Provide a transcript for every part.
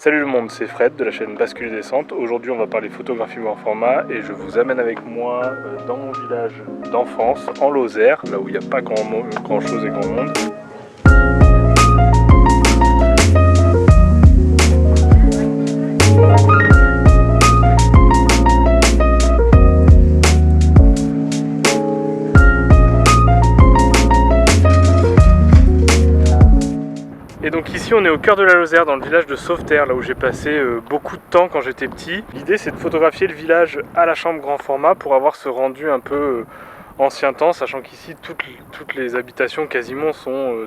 Salut le monde, c'est Fred de la chaîne Bascule Descente. Aujourd'hui on va parler photographie grand format et je vous amène avec moi dans mon village d'enfance, en Lozère, là où il n'y a pas grand chose et grand monde. Et donc ici on est au cœur de la Lozère, dans le village de Sauveterre, là où j'ai passé beaucoup de temps quand j'étais petit. L'idée c'est de photographier le village à la chambre grand format pour avoir ce rendu un peu ancien temps, sachant qu'ici toutes les habitations quasiment sont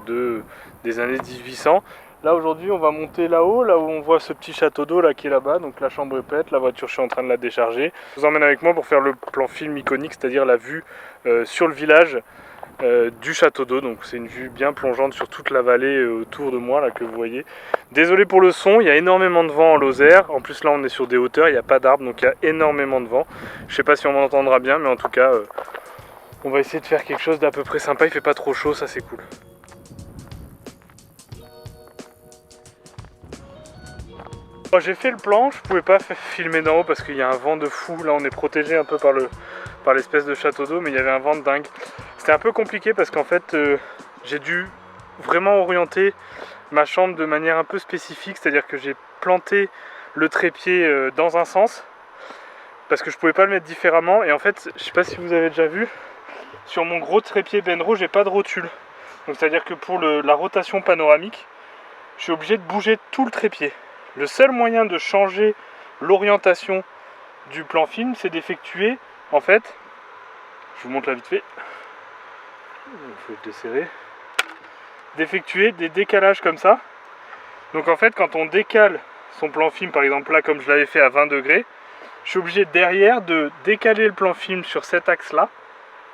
des années 1800. Là aujourd'hui on va monter là-haut, là où on voit ce petit château d'eau là qui est là-bas, donc la chambre est prête, la voiture je suis en train de la décharger. Je vous emmène avec moi pour faire le plan film iconique, c'est-à-dire la vue sur le village. Du château d'eau, donc c'est une vue bien plongeante sur toute la vallée autour de moi là que vous voyez. Désolé pour le son, il y a énormément de vent en Lozère, en plus là on est sur des hauteurs, il n'y a pas d'arbres donc il y a énormément de vent. Je sais pas si on m'entendra bien mais en tout cas on va essayer de faire quelque chose d'à peu près sympa, il fait pas trop chaud, ça c'est cool. J'ai fait le plan, je pouvais pas filmer d'en haut parce qu'il y a un vent de fou, là on est protégé un peu par l'espèce de château d'eau, mais il y avait un vent de dingue. C'était un peu compliqué parce qu'en fait j'ai dû vraiment orienter ma chambre de manière un peu spécifique, c'est-à-dire que j'ai planté le trépied dans un sens parce que je pouvais pas le mettre différemment, et en fait je sais pas si vous avez déjà vu, sur mon gros trépied Benro j'ai pas de rotule, donc c'est-à-dire que pour la rotation panoramique je suis obligé de bouger tout le trépied. Le seul moyen de changer l'orientation du plan film, c'est d'effectuer, en fait, je vous montre là vite fait, il faut le desserrer, d'effectuer des décalages comme ça. Donc en fait, quand on décale son plan film, par exemple là, comme je l'avais fait à 20 degrés, je suis obligé derrière de décaler le plan film sur cet axe-là,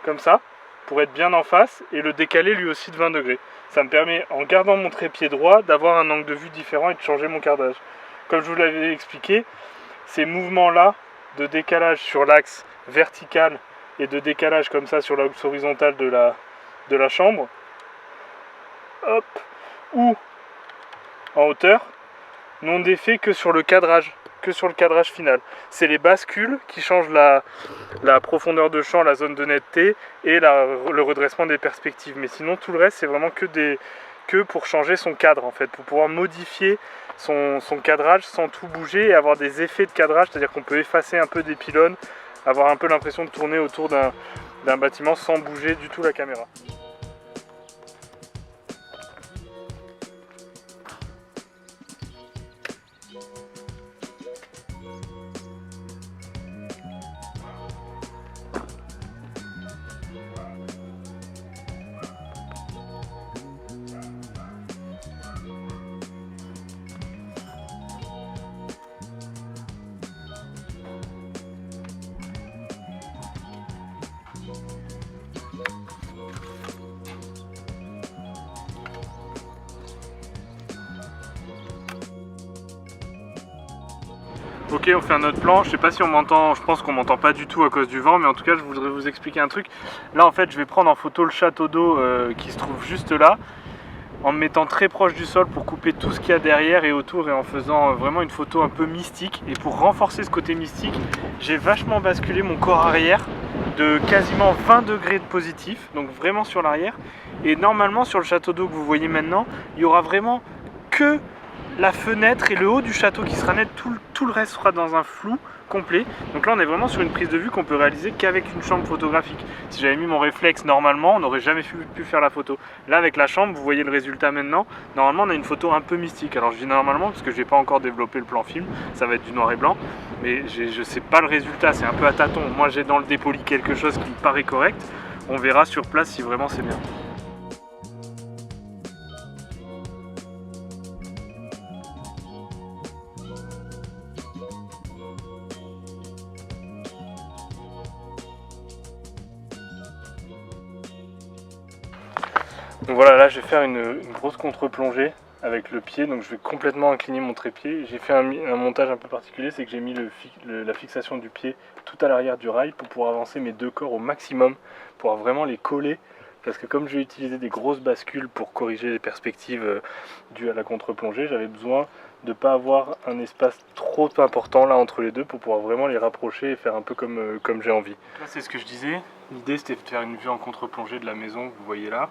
comme ça, pour être bien en face, et le décaler lui aussi de 20 degrés. Ça me permet, en gardant mon trépied droit, d'avoir un angle de vue différent et de changer mon cadrage. Comme je vous l'avais expliqué, ces mouvements-là de décalage sur l'axe vertical et de décalage comme ça sur l'axe horizontal de la chambre, hop, ou en hauteur, n'ont d'effet que sur le cadrage final. C'est les bascules qui changent la profondeur de champ, la zone de netteté et le redressement des perspectives. Mais sinon tout le reste c'est vraiment que pour changer son cadre en fait, pour pouvoir modifier son cadrage sans tout bouger et avoir des effets de cadrage, c'est-à-dire qu'on peut effacer un peu des pylônes, avoir un peu l'impression de tourner autour d'un bâtiment sans bouger du tout la caméra. Ok, on fait un autre plan, je sais pas si on m'entend, je pense qu'on m'entend pas du tout à cause du vent, mais en tout cas je voudrais vous expliquer un truc. Là en fait je vais prendre en photo le château d'eau qui se trouve juste là, en me mettant très proche du sol pour couper tout ce qu'il y a derrière et autour, et en faisant vraiment une photo un peu mystique. Et pour renforcer ce côté mystique, j'ai vachement basculé mon corps arrière de quasiment 20 degrés de positif, donc vraiment sur l'arrière. Et normalement sur le château d'eau que vous voyez maintenant, il y aura vraiment que la fenêtre et le haut du château qui sera net, tout le reste sera dans un flou complet. Donc là on est vraiment sur une prise de vue qu'on peut réaliser qu'avec une chambre photographique. Si j'avais mis mon réflexe normalement, on n'aurait jamais pu faire la photo. Là avec la chambre, vous voyez le résultat maintenant. Normalement on a une photo un peu mystique. Alors je dis normalement parce que je n'ai pas encore développé le plan film, ça va être du noir et blanc. Mais je sais pas le résultat, c'est un peu à tâtons. Moi j'ai dans le dépoli quelque chose qui me paraît correct. On verra sur place si vraiment c'est bien. Donc voilà, là je vais faire une grosse contre-plongée avec le pied, donc je vais complètement incliner mon trépied. J'ai fait un montage un peu particulier, c'est que j'ai mis la fixation du pied tout à l'arrière du rail pour pouvoir avancer mes deux corps au maximum, pour vraiment les coller, parce que comme j'ai utilisé des grosses bascules pour corriger les perspectives dues à la contre-plongée, j'avais besoin de pas avoir un espace trop important là entre les deux pour pouvoir vraiment les rapprocher et faire un peu comme j'ai envie. Là c'est ce que je disais, l'idée c'était de faire une vue en contre-plongée de la maison que vous voyez là.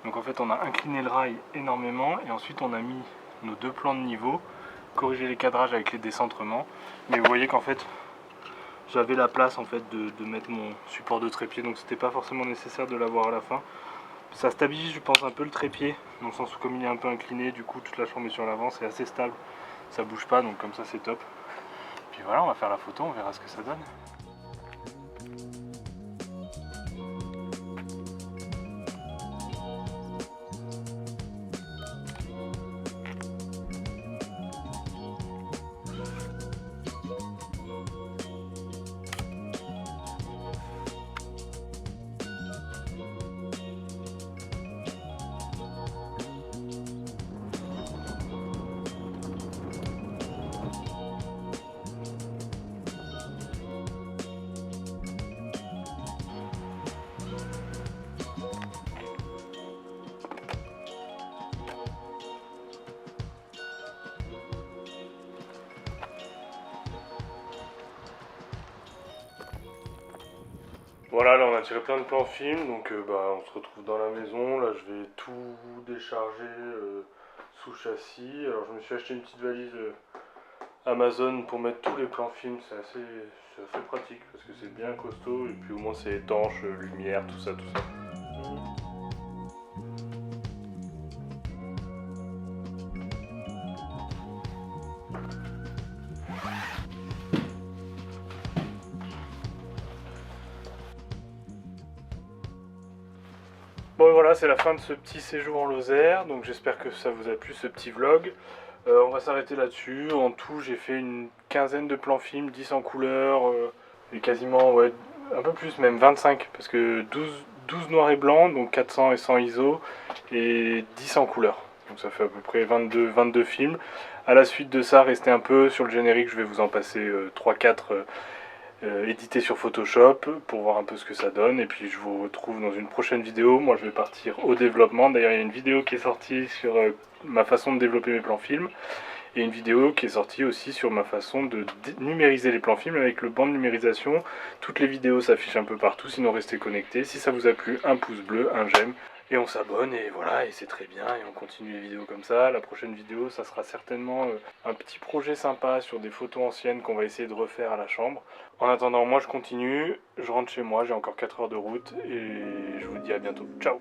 Donc en fait on a incliné le rail énormément et ensuite on a mis nos deux plans de niveau, corrigé les cadrages avec les décentrements. Mais vous voyez qu'en fait j'avais la place en fait de mettre mon support de trépied, donc c'était pas forcément nécessaire de l'avoir à la fin. Ça stabilise je pense un peu le trépied, dans le sens où comme il est un peu incliné, du coup toute la chambre est sur l'avant, c'est assez stable, ça bouge pas, donc comme ça c'est top. Puis voilà, on va faire la photo, on verra ce que ça donne. Voilà, là on a tiré plein de plans film, donc on se retrouve dans la maison. Là je vais tout décharger sous châssis. Alors je me suis acheté une petite valise Amazon pour mettre tous les plans film, c'est assez pratique parce que c'est bien costaud et puis au moins c'est étanche, lumière, tout ça, tout ça. Bon voilà, c'est la fin de ce petit séjour en Lozère, donc j'espère que ça vous a plu ce petit vlog. On va s'arrêter là-dessus. En tout, j'ai fait une quinzaine de plans films, 10 en couleur, et quasiment, ouais, un peu plus même, 25, parce que 12 noirs et blancs, donc 400 et 100 ISO, et 10 en couleur. Donc ça fait à peu près 22 films. À la suite de ça, restez un peu sur le générique, je vais vous en passer 3-4 édités sur Photoshop pour voir un peu ce que ça donne. Et puis je vous retrouve dans une prochaine vidéo. Moi je vais partir au développement. D'ailleurs il y a une vidéo qui est sortie sur ma façon de développer mes plans films. Et une vidéo qui est sortie aussi sur ma façon de numériser les plans films avec le banc de numérisation. Toutes les vidéos s'affichent un peu partout, sinon restez connectés. Si ça vous a plu, un pouce bleu, un j'aime. Et on s'abonne et voilà, et c'est très bien, et on continue les vidéos comme ça. La prochaine vidéo, ça sera certainement un petit projet sympa sur des photos anciennes qu'on va essayer de refaire à la chambre. En attendant, moi je continue, je rentre chez moi, j'ai encore 4 heures de route, et je vous dis à bientôt. Ciao!